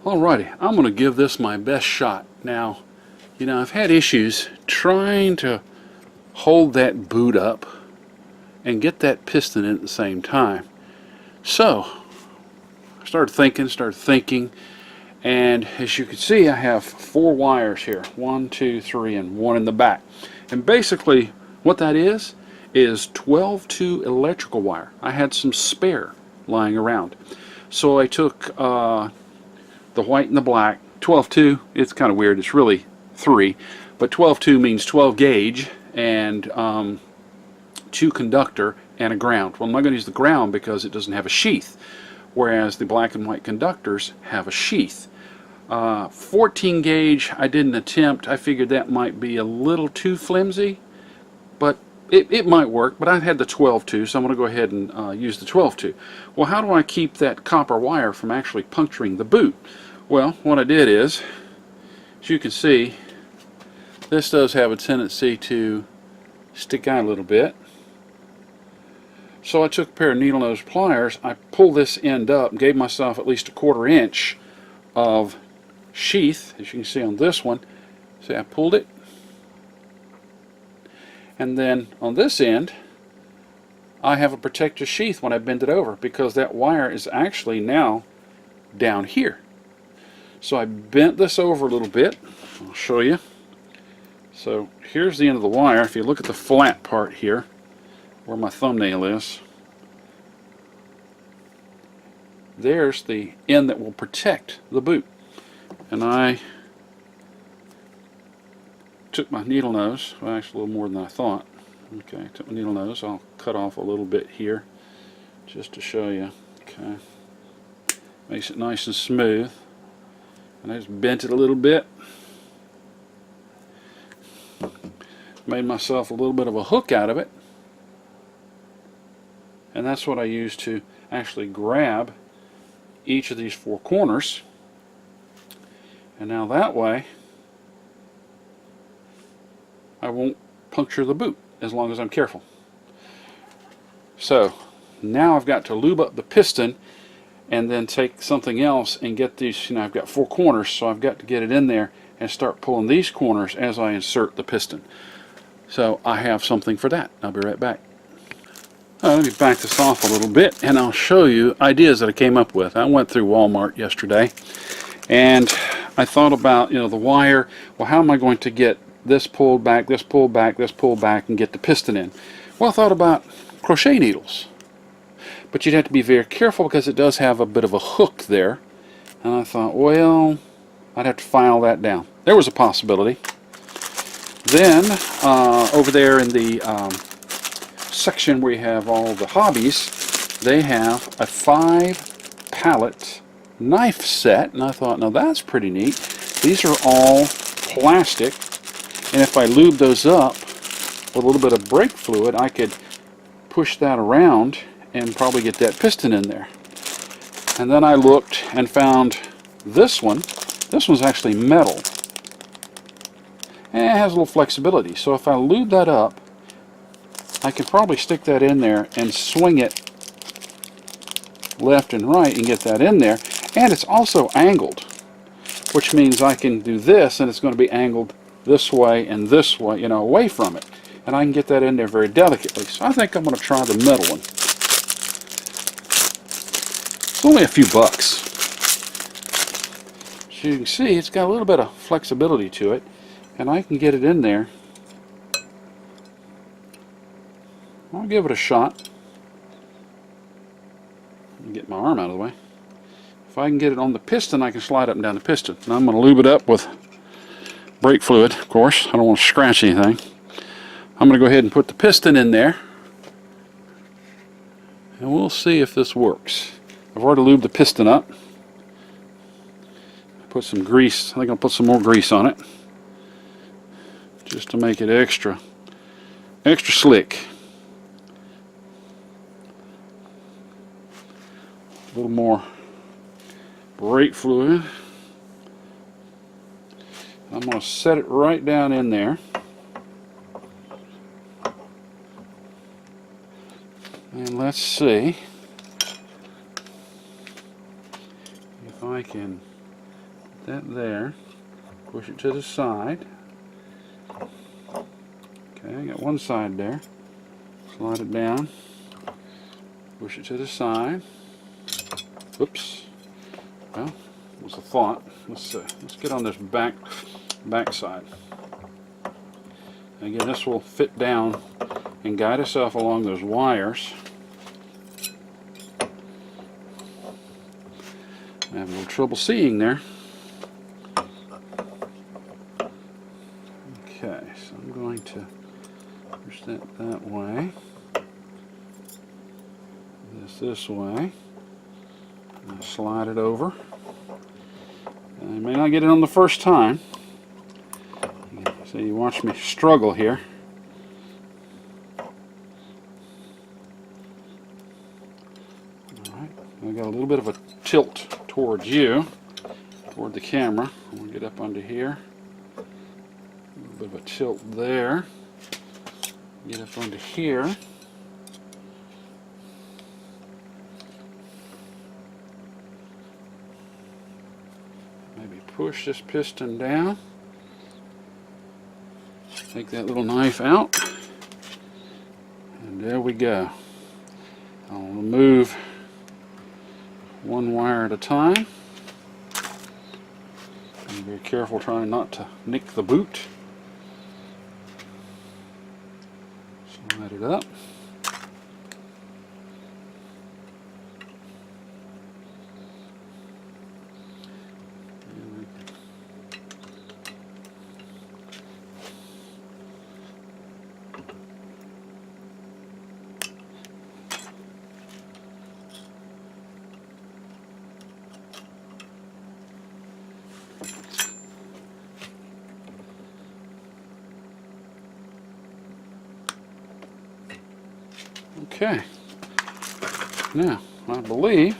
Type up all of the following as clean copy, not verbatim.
Alrighty, I'm going to give this my best shot. Now, you know, I've had issues trying to hold that boot up and get that piston in at the same time. So, I started thinking, and as you can see, I have 4 wires here. 1, 2, 3, and 1 in the back. And basically, what that is 12-2 electrical wire. I had some spare lying around. So I took the white and the black, 12-2, it's kind of weird, it's really 3, but 12-2 means 12 gauge and 2 conductor and a ground. Well, I'm not going to use the ground because it doesn't have a sheath, whereas the black and white conductors have a sheath. 14 gauge I didn't attempt. I figured that might be a little too flimsy, but it might work. But I had the 12-2, so I'm going to go ahead and use the 12-2. Well, how do I keep that copper wire from actually puncturing the boot? Well, what I did is, as you can see, this does have a tendency to stick out a little bit. So I took a pair of needle nose pliers, I pulled this end up and gave myself at least a 1/4 inch of sheath, as you can see on this one. See, I pulled it, and then on this end I have a protective sheath when I bend it over, because that wire is actually now down here. So I bent this over a little bit. I'll show you. So here's the end of the wire. If you look at the flat part here, where my thumbnail is, there's the end that will protect the boot. And I took my needle nose, well, actually a little more than I thought. Okay, I took my needle nose. I'll cut off a little bit here just to show you. Okay, makes it nice and smooth. And I just bent it a little bit. Made myself a little bit of a hook out of it. And that's what I use to actually grab each of these 4 corners. And now that way I won't puncture the boot as long as I'm careful. So now I've got to lube up the piston and then take something else and get these, you know, I've got 4 corners, so I've got to get it in there and start pulling these corners as I insert the piston. So I have something for that. I'll be right back. Let me back this off a little bit and I'll show you ideas that I came up with. I went through Walmart yesterday and I thought about, you know, the wire. Well, how am I going to get this pulled back, this pulled back, this pulled back, and get the piston in? Well, I thought about crochet needles. But you'd have to be very careful because it does have a bit of a hook there. And I thought, well, I'd have to file that down. There was a possibility. Then, over there in the section where you have all the hobbies, they have a 5 pallet knife set. And I thought, now that's pretty neat. These are all plastic. And if I lube those up with a little bit of brake fluid, I could push that around and probably get that piston in there. And then I looked and found this one. This one's actually metal. And it has a little flexibility. So if I lube that up, I can probably stick that in there and swing it left and right and get that in there. And it's also angled, which means I can do this and it's going to be angled this way and this way, you know, away from it. And I can get that in there very delicately. So I think I'm going to try the metal one. It's only a few bucks. As you can see, it's got a little bit of flexibility to it, and I can get it in there. I'll give it a shot. Get my arm out of the way. If I can get it on the piston, I can slide up and down the piston. Now I'm going to lube it up with brake fluid, of course. I don't want to scratch anything. I'm going to go ahead and put the piston in there, and we'll see if this works. I've already lubed the piston up. Put some grease. I think I'll put some more grease on it just to make it extra slick. A little more brake fluid. I'm going to set it right down in there. And let's see if I can Get that there. Push it to the side. Okay, I got one side there. Slide it down. Push it to the side. Oops. Well, what's a thought? Let's get on this back side. Again, this will fit down and guide itself along those wires. I have a little trouble seeing there. Okay, so I'm going to push that way. This way. And slide it over. I may not get it on the first time. So you watch me struggle here. Alright, I got a little bit of a tilt towards you, toward the camera. I'm going to get up under here. A little bit of a tilt there. Get up under here. Maybe push this piston down. Take that little knife out. And there we go. I'll remove one wire at a time. Be very careful trying not to nick the boot. Slide it up. Okay, now I believe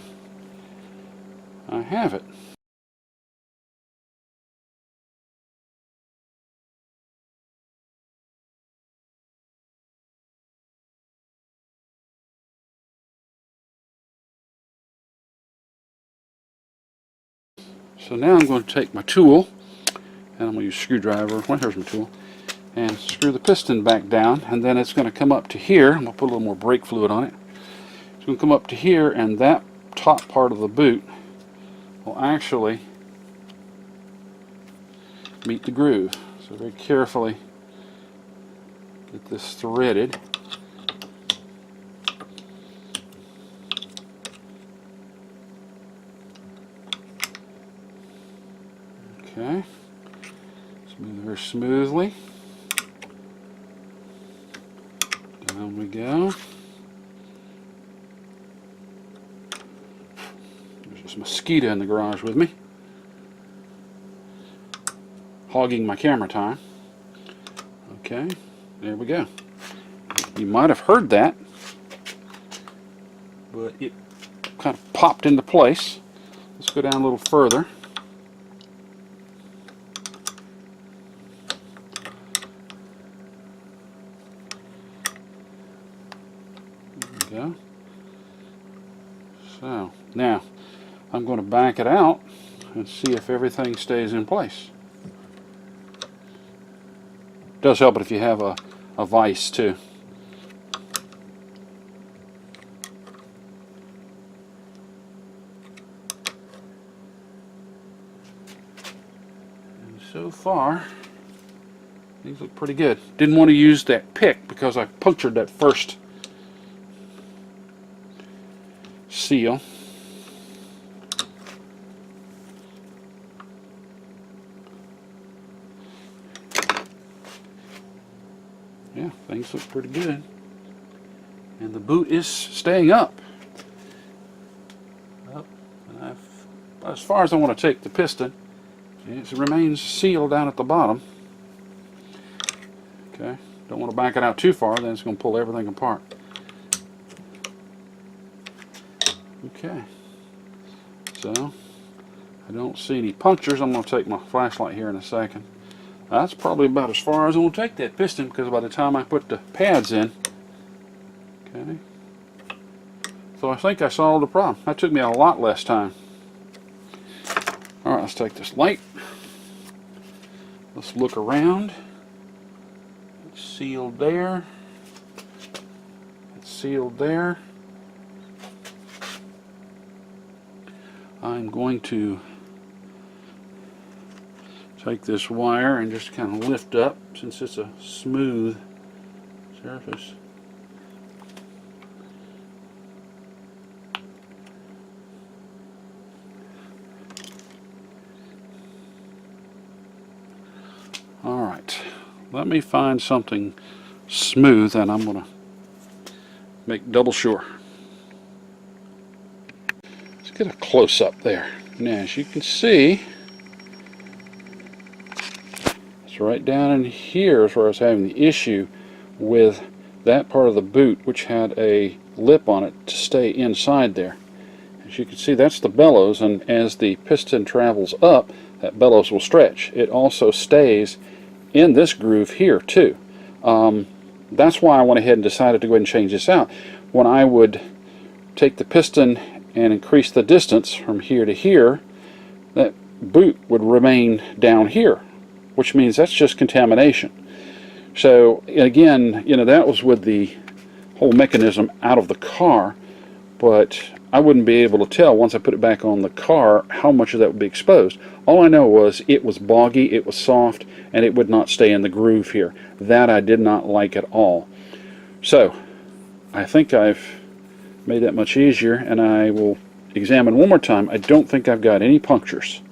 I have it. So now I'm going to take my tool, and I'm going to use a screwdriver. Well, here's my tool. And screw the piston back down, and then it's going to come up to here. I'm going to put a little more brake fluid on it. It's going to come up to here, and that top part of the boot will actually meet the groove. So very carefully get this threaded. Okay, let's move it very smoothly. Down we go. There's this mosquito in the garage with me, hogging my camera time. Okay, there we go. You might have heard that, but it kind of popped into place. Let's go down a little further. Go. So now I'm going to back it out and see if everything stays in place. It does help it if you have a vise too. And so far these look pretty good. Didn't want to use that pick because I punctured that first seal. Yeah, things look pretty good. And the boot is staying up. And as far as I want to take the piston, it remains sealed down at the bottom. Okay, don't want to back it out too far, then it's going to pull everything apart. Okay, so I don't see any punctures. I'm going to take my flashlight here in a second. That's probably about as far as I'm going to take that piston, because by the time I put the pads in, okay, so I think I solved the problem. That took me a lot less time. Alright, let's take this light. Let's look around. It's sealed there. It's sealed there. I'm going to take this wire and just kind of lift up, since it's a smooth surface. Alright, let me find something smooth, and I'm going to make double sure. Let's get a close-up there. Now, as you can see, it's right down in here is where I was having the issue with that part of the boot, which had a lip on it to stay inside there. As you can see, that's the bellows, and as the piston travels up, that bellows will stretch. It also stays in this groove here too. That's why I went ahead and decided to go ahead and change this out. When I would take the piston and increase the distance from here to here, that boot would remain down here, which means that's just contamination. So again, you know, that was with the whole mechanism out of the car, but I wouldn't be able to tell once I put it back on the car how much of that would be exposed. All I know was it was boggy, it was soft, and it would not stay in the groove here. That I did not like at all. So I think I've made that much easier, and I will examine one more time. I don't think I've got any punctures.